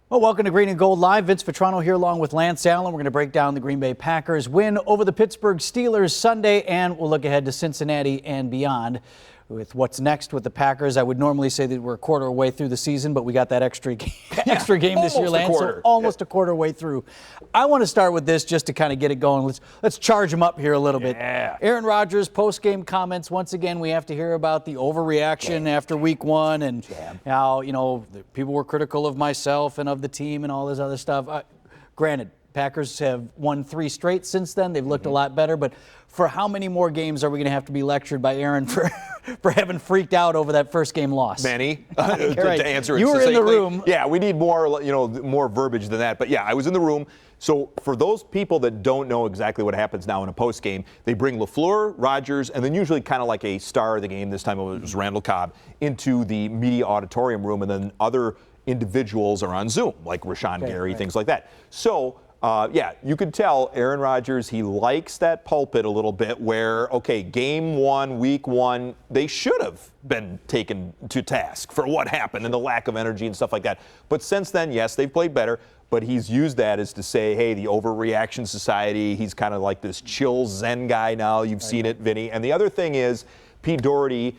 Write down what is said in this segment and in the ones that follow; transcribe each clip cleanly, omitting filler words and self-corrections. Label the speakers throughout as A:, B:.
A: Well, welcome to Green and Gold Live. Vince Vitrano here along with Lance Allen. We're going to break down the Green Bay Packers win over the Pittsburgh Steelers Sunday, and we'll look ahead to Cincinnati and beyond with what's next with the Packers. I would normally say that we're a quarter way through the season, but we got that extra game this year, Lance. So almost a quarter way through. I want to start with this just to kind of get it going. Let's charge them up here a little bit. Aaron Rodgers post-game comments. Once again, we have to hear about the overreaction after week one and how, people were critical of myself and of the team and all this other stuff. Granted, Packers have won 3 straight since then. They've looked a lot better, but for how many more games are we going to have to be lectured by Aaron for having freaked out over that first game loss?
B: Many.
A: To
B: answer it
A: you were in the room.
B: Yeah, we need more verbiage than that. But yeah, I was in the room. So for those people that don't know exactly what happens now in a post game, they bring LaFleur, Rodgers, and then usually kind of like a star of the game. This time it was Randall Cobb into the media auditorium room, and then other individuals are on Zoom, like Rashawn Gary, things like that. So. You could tell Aaron Rodgers, he likes that pulpit a little bit where, game one, week one, they should have been taken to task for what happened and the lack of energy and stuff like that. But since then, yes, they've played better, but he's used that as to say, hey, the overreaction society, he's kind of like this chill Zen guy now. You've seen it, Vinny. And the other thing is, Pete Doherty,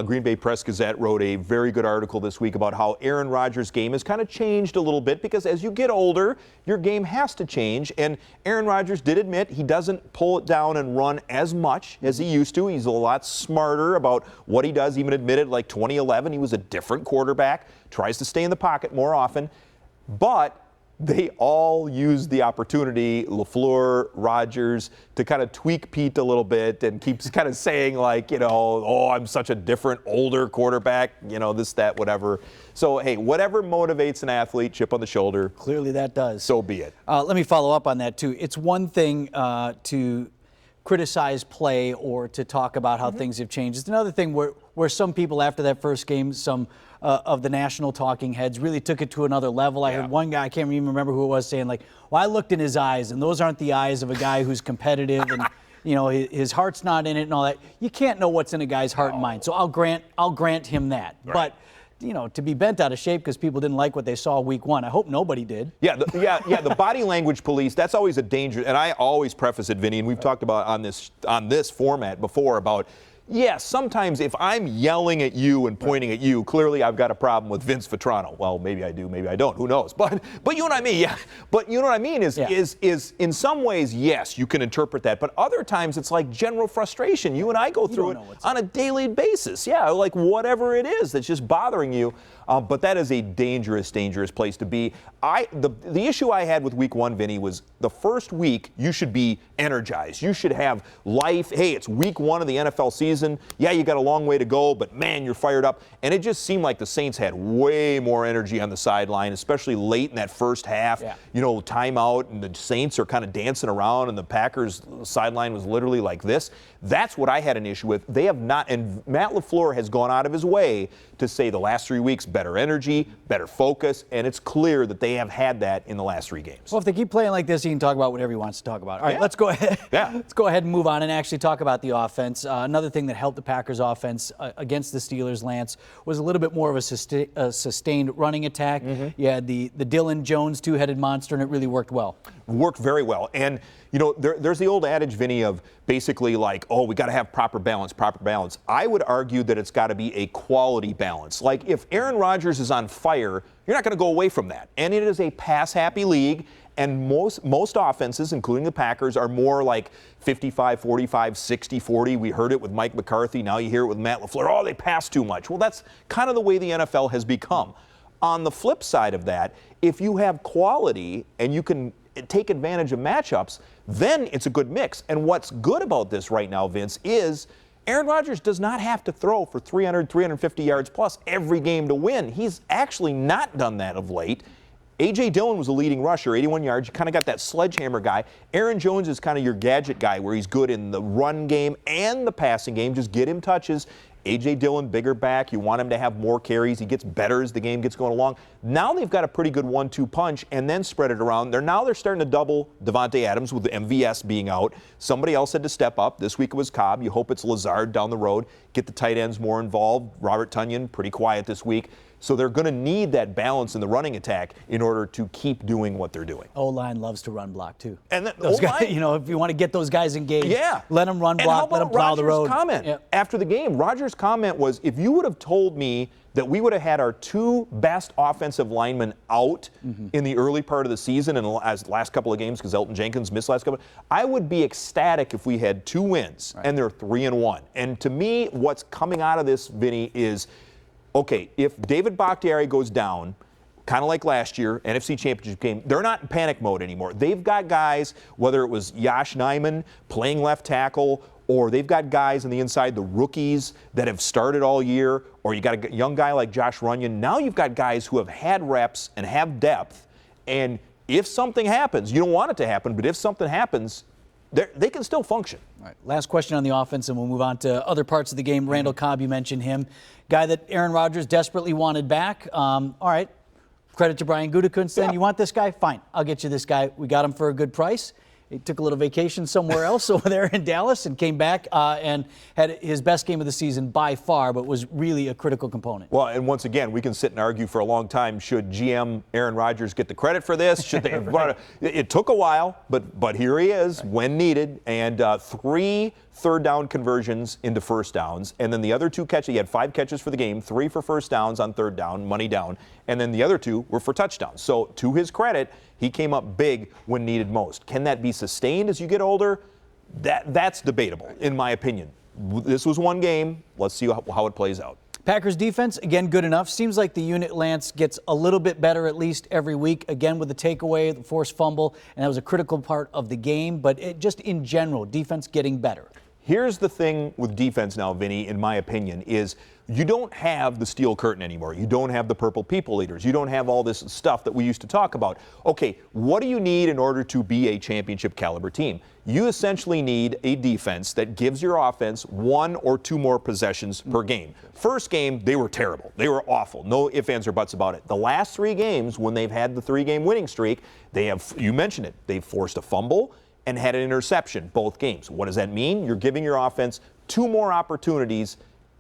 B: Green Bay Press-Gazette, wrote a very good article this week about how Aaron Rodgers' game has kind of changed a little bit because as you get older, your game has to change. And Aaron Rodgers did admit he doesn't pull it down and run as much as he used to. He's a lot smarter about what he does. He even admitted, like 2011, he was a different quarterback, tries to stay in the pocket more often. But they all used the opportunity, LaFleur, Rodgers, to kind of tweak Pete a little bit and keeps kind of saying like, I'm such a different, older quarterback, this, that, whatever. So, hey, whatever motivates an athlete, chip on the shoulder.
A: Clearly that does.
B: So be it.
A: Let me follow up on that, too. It's one thing to criticize play or to talk about how things have changed. It's another thing where some people after that first game, some of the national talking heads really took it to another level. I heard one guy, I can't even remember who it was, saying like, well, I looked in his eyes and those aren't the eyes of a guy who's competitive and his heart's not in it and all that. You can't know what's in a guy's heart and mind. So I'll grant him that. Right. But to be bent out of shape because people didn't like what they saw week one. I hope nobody did.
B: The body language police, that's always a danger. And I always preface it, Vinny, and we've talked about on this format before about, sometimes if I'm yelling at you and pointing at you, clearly I've got a problem with Vince Vitrano. Well, maybe I do, maybe I don't. Who knows? But you know what I mean? Yeah. But you know what I mean is in some ways, yes, you can interpret that. But other times it's like general frustration. You and I go through it on a daily basis. Yeah, like whatever it is that's just bothering you. But that is a dangerous, dangerous place to be. The issue I had with week one, Vinny, was the first week you should be energized. You should have life. Hey, it's week one of the NFL season. Yeah, you got a long way to go, but man, you're fired up. And it just seemed like the Saints had way more energy on the sideline, especially late in that first half. Yeah. Timeout, and the Saints are kind of dancing around, and the Packers sideline was literally like this. That's what I had an issue with. They have not, and Matt LaFleur has gone out of his way to say the last 3 weeks, better energy, better focus, and it's clear that they have had that in the last 3 games.
A: Well, if they keep playing like this, he can talk about whatever he wants to talk about. All right, let's go ahead. Let's go ahead and move on and actually talk about the offense. Another thing that helped the Packers offense against the Steelers, Lance, was a little bit more of a sustained running attack. You had the Dylan Jones two-headed monster, and it really worked well.
B: Worked very well. And, there's the old adage, Vinny, of basically like, we got to have proper balance. I would argue that it's got to be a quality balance. Like if Aaron Rodgers is on fire, you're not going to go away from that. And it is a pass-happy league. And most offenses, including the Packers, are more like 55-45, 60-40. We heard it with Mike McCarthy. Now you hear it with Matt LaFleur. They pass too much. Well, that's kind of the way the NFL has become. On the flip side of that, if you have quality and you can take advantage of matchups, then it's a good mix. And what's good about this right now, Vince, is Aaron Rodgers does not have to throw for 300, 350 yards plus every game to win. He's actually not done that of late. A.J. Dillon was a leading rusher, 81 yards. You kind of got that sledgehammer guy. Aaron Jones is kind of your gadget guy where he's good in the run game and the passing game. Just get him touches. A.J. Dillon, bigger back. You want him to have more carries. He gets better as the game gets going along. Now they've got a pretty good 1-2 punch and then spread it around. They're starting to double Devontae Adams with the MVS being out. Somebody else had to step up. This week it was Cobb. You hope it's Lazard down the road. Get the tight ends more involved. Robert Tonyan, pretty quiet this week. So they're going to need that balance in the running attack in order to keep doing what they're doing.
A: O-line loves to run block, too.
B: And
A: those guys, if you want to get those guys engaged,
B: yeah,
A: let them run block, let them plow the road.
B: Comment after the game, Rodgers' comment was, if you would have told me that we would have had our 2 best offensive linemen out in the early part of the season and as last couple of games because Elton Jenkins missed last couple, I would be ecstatic if we had 2 wins and they're 3-1. And to me, what's coming out of this, Vinny, is okay, if David Bakhtiari goes down, kind of like last year, NFC Championship game, they're not in panic mode anymore. They've got guys, whether it was Yosh Nijman playing left tackle, or they've got guys on the inside, the rookies that have started all year, or you got a young guy like Josh Runyon. Now you've got guys who have had reps and have depth, and if something happens, you don't want it to happen, but if something happens, they can still function.
A: All right, last question on the offense, and we'll move on to other parts of the game. Randall Cobb, you mentioned him. Guy that Aaron Rodgers desperately wanted back. All right, credit to Brian Gutekunst then. You want this guy? Fine, I'll get you this guy. We got him for a good price. He took a little vacation somewhere else over there in Dallas and came back and had his best game of the season by far, but was really a critical component.
B: Well, and once again, we can sit and argue for a long time. Should GM Aaron Rodgers get the credit for this? Should they? Right. It took a while, but here he is when needed, and 3 third-down conversions into first downs, and then the other 2 catches. He had 5 catches for the game, 3 for first downs on third down, money down, and then the other 2 were for touchdowns. So to his credit, he came up big when needed most. Can that be sustained as you get older? That's debatable, in my opinion. This was one game. Let's see how it plays out.
A: Packers defense, again, good enough. Seems like the unit, Lance, gets a little bit better at least every week. Again, with the takeaway, the forced fumble, and that was a critical part of the game. But just in general, defense getting better.
B: Here's the thing with defense now, Vinny, in my opinion, is you don't have the steel curtain anymore. You don't have the purple people eaters. You don't have all this stuff that we used to talk about. Okay, what do you need in order to be a championship caliber team? You essentially need a defense that gives your offense 1 or 2 more possessions per game. First game, they were terrible. They were awful. No ifs, ands, or buts about it. The last 3 games, when they've had the 3-game winning streak, they have, you mentioned it, they've forced a fumble and had an interception both games. What does that mean? You're giving your offense 2 more opportunities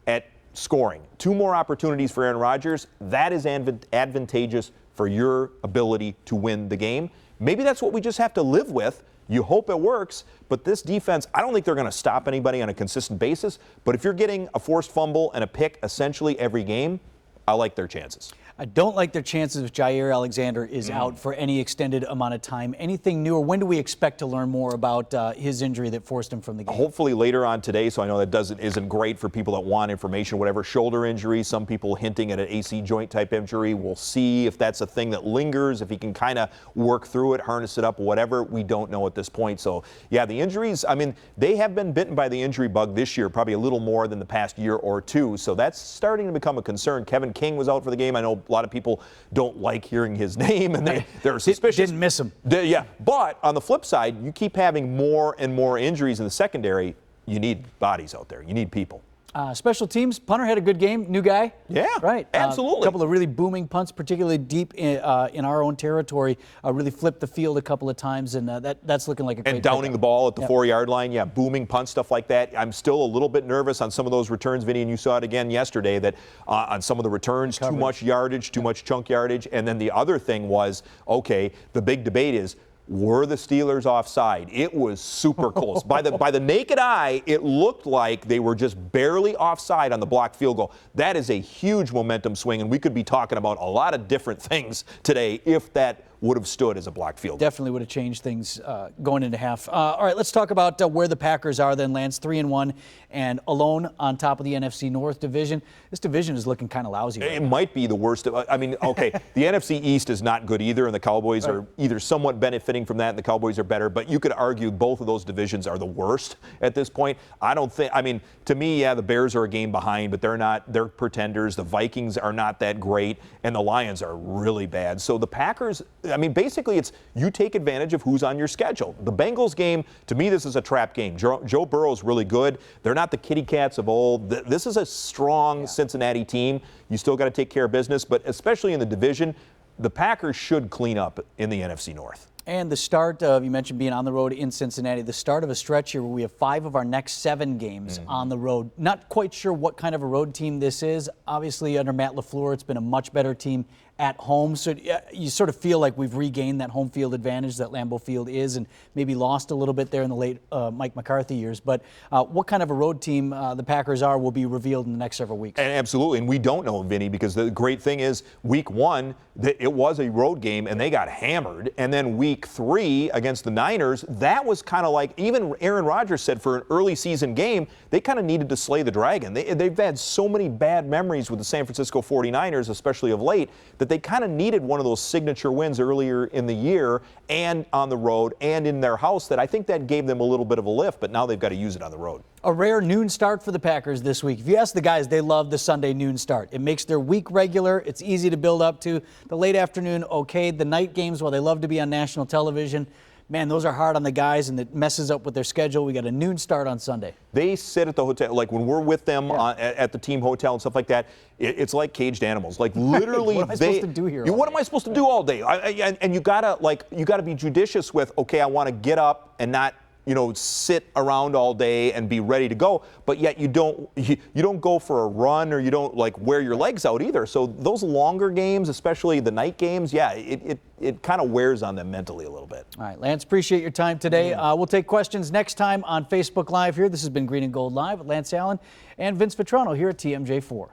B: at scoring. 2 more opportunities for Aaron Rodgers. That is advantageous for your ability to win the game. Maybe that's what we just have to live with. You hope it works, but this defense, I don't think they're going to stop anybody on a consistent basis. But if you're getting a forced fumble and a pick essentially every game, I like their chances.
A: I don't like their chances if Jair Alexander is out for any extended amount of time. Anything new, or when do we expect to learn more about his injury that forced him from the game?
B: Hopefully later on today, so I know that isn't great for people that want information, whatever. Shoulder injury, some people hinting at an AC joint type injury. We'll see if that's a thing that lingers, if he can kind of work through it, harness it up, whatever. We don't know at this point. So, yeah, the injuries, I mean, they have been bitten by the injury bug this year, probably a little more than the past year or 2. So that's starting to become a concern. Kevin King was out for the game. I know a lot of people don't like hearing his name, and they're suspicious.
A: Didn't miss him.
B: Yeah, but on the flip side, you keep having more and more injuries in the secondary. You need bodies out there. You need people.
A: Special teams, punter had a good game. New guy.
B: Yeah,
A: right.
B: Absolutely.
A: A couple of really booming punts, particularly deep in our own territory. Really flipped the field a couple of times, and that's looking like a great
B: and downing
A: pickup.
B: the ball at the 4-yard line. Yeah, booming punt, stuff like that. I'm still a little bit nervous on some of those returns, Vinny, and you saw it again yesterday, that on some of the returns, too much yardage, too much chunk yardage. And then the other thing was, okay, the big debate is, were the Steelers offside? It was super close. By the naked eye, it looked like they were just barely offside on the blocked field goal. That is a huge momentum swing, and we could be talking about a lot of different things today if that would have stood as a blocked field goal.
A: Definitely would have changed things going into half. All right, let's talk about where the Packers are then, Lance. 3-1 and alone on top of the NFC North division. This division is looking kind of lousy. Right
B: it
A: now.
B: Might be the worst. I mean, okay, the NFC East is not good either, and the Cowboys are either somewhat benefiting from that, and the Cowboys are better, but you could argue both of those divisions are the worst at this point. I don't think, I mean, to me, yeah, the Bears are a game behind, but they're pretenders. The Vikings are not that great, and the Lions are really bad. So the Packers, I mean, basically it's you take advantage of who's on your schedule. The Bengals game, to me, this is a trap game. Joe Burrow's really good. They're not the kitty cats of old. This is a strong Cincinnati team. You still got to take care of business, but especially in the division, the Packers should clean up in the NFC North.
A: And the start of, you mentioned being on the road in Cincinnati, the start of a stretch here where we have 5 of our next 7 games on the road. Not quite sure what kind of a road team this is. Obviously, under Matt LaFleur, it's been a much better team at home. So you sort of feel like we've regained that home field advantage that Lambeau Field is, and maybe lost a little bit there in the late Mike McCarthy years. But what kind of a road team the Packers are will be revealed in the next several weeks.
B: And absolutely, and we don't know, Vinny, because the great thing is week 1, it was a road game, and they got hammered. And then week 3 against the Niners, that was kind of like, even Aaron Rodgers said for an early season game, they kind of needed to slay the dragon. They've had so many bad memories with the San Francisco 49ers, especially of late, that they kind of needed one of those signature wins earlier in the year and on the road and in their house, that I think that gave them a little bit of a lift, but now they've got to use it on the road.
A: A rare noon start for the Packers this week. If you ask the guys, they love the Sunday noon start. It makes their week regular. It's easy to build up to. The late afternoon, okay. The night games, while they love to be on national television, man, those are hard on the guys, and it messes up with their schedule. We got a noon start on Sunday.
B: They sit at the hotel, like when we're with them at the team hotel and stuff like that, it's like caged animals. Like literally,
A: what am I supposed to do here?
B: What am I supposed to do all day? And you gotta be judicious with, okay, I want to get up and not, sit around all day and be ready to go, but yet you don't go for a run, or you don't wear your legs out either. So those longer games, especially the night games, it kind of wears on them mentally a little bit.
A: All right, Lance, appreciate your time today. We'll take questions next time on Facebook Live here. This has been Green and Gold Live with Lance Allen and Vince Vitrano here at TMJ4.